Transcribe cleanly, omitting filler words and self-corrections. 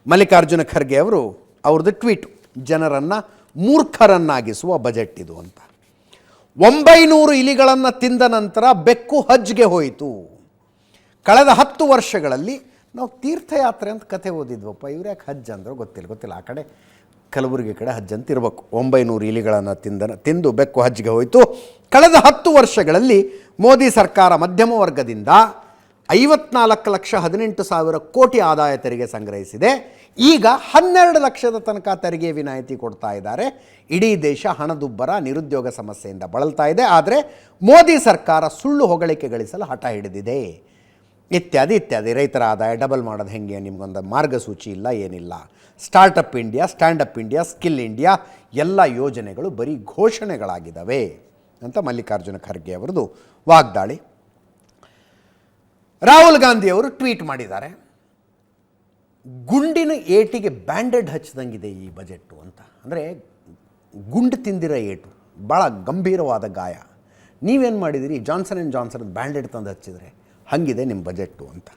ಮಲ್ಲಿಕಾರ್ಜುನ ಖರ್ಗೆ ಅವರು ಅವ್ರದ್ದು ಟ್ವೀಟ್, ಜನರನ್ನು ಮೂರ್ಖರನ್ನಾಗಿಸುವ ಬಜೆಟ್ ಇದು ಅಂತ. 900 ಇಲಿಗಳನ್ನು ತಿಂದ ನಂತರ ಬೆಕ್ಕು ಹಜ್ಗೆ ಹೋಯಿತು. ಕಳೆದ 10 ವರ್ಷಗಳಲ್ಲಿ ನಾವು ತೀರ್ಥಯಾತ್ರೆ ಅಂತ ಕತೆ ಓದಿದ್ವಪ್ಪ, ಇವ್ರು ಯಾಕೆ ಹಜ್ ಅಂದರು ಗೊತ್ತಿಲ್ಲ. ಆ ಕಡೆ ಕಲಬುರಗಿ ಕಡೆ ಹಜ್ ಅಂತ ಇರಬೇಕು. 900 ಇಲಿಗಳನ್ನು ತಿಂದು ಬೆಕ್ಕು ಹಜ್ಗೆ ಹೋಯಿತು. ಕಳೆದ 10 ವರ್ಷಗಳಲ್ಲಿ ಮೋದಿ ಸರ್ಕಾರ ಮಧ್ಯಮ ವರ್ಗದಿಂದ 54,18,000 ಕೋಟಿ ಆದಾಯ ತೆರಿಗೆ ಸಂಗ್ರಹಿಸಿದೆ. ಈಗ 12 ಲಕ್ಷದ ತನಕ ತೆರಿಗೆ ವಿನಾಯಿತಿ ಕೊಡ್ತಾ ಇದ್ದಾರೆ. ಇಡೀ ದೇಶ ಹಣದುಬ್ಬರ, ನಿರುದ್ಯೋಗ ಸಮಸ್ಯೆಯಿಂದ ಬಳಲ್ತಾ ಇದೆ. ಆದರೆ ಮೋದಿ ಸರ್ಕಾರ ಸುಳ್ಳು ಹೊಗಳಿಕೆ ಗಳಿಸಲು ಹಠ ಹಿಡಿದಿದೆ. ಇತ್ಯಾದಿ ಇತ್ಯಾದಿ. ರೈತರ ಆದಾಯ ಡಬಲ್ ಮಾಡೋದು ಹೆಂಗೆ, ನಿಮಗೊಂದು ಮಾರ್ಗಸೂಚಿ ಇಲ್ಲ, ಏನಿಲ್ಲ. Startup India, standup India, skill India ಎಲ್ಲ ಯೋಜನೆಗಳು ಬರೀ ಘೋಷಣೆಗಳಾಗಿದ್ದಾವೆ ಅಂತ ಮಲ್ಲಿಕಾರ್ಜುನ ಖರ್ಗೆ ಅವರದು ವಾಗ್ದಾಳಿ. ರಾಹುಲ್ ಗಾಂಧಿಯವರು ಟ್ವೀಟ್ ಮಾಡಿದ್ದಾರೆ, ಗುಂಡಿನ ಏಟಿಗೆ ಬ್ಯಾಂಡೆಡ್ ಹಚ್ಚಿದಂಗಿದೆ ಈ ಬಜೆಟ್ಟು ಅಂತ. ಅಂದರೆ ಗುಂಡು ತಿಂದಿರೋ ಏಟು, ಭಾಳ ಗಂಭೀರವಾದ ಗಾಯ. ನೀವೇನು ಮಾಡಿದಿರಿ, ಜಾನ್ಸನ್ ಆ್ಯಂಡ್ ಜಾನ್ಸನ್ ಬ್ಯಾಂಡೆಡ್ ತಂದು ಹಚ್ಚಿದರೆ ಹಾಗಿದೆ ನಿಮ್ಮ ಬಜೆಟ್ಟು ಅಂತ.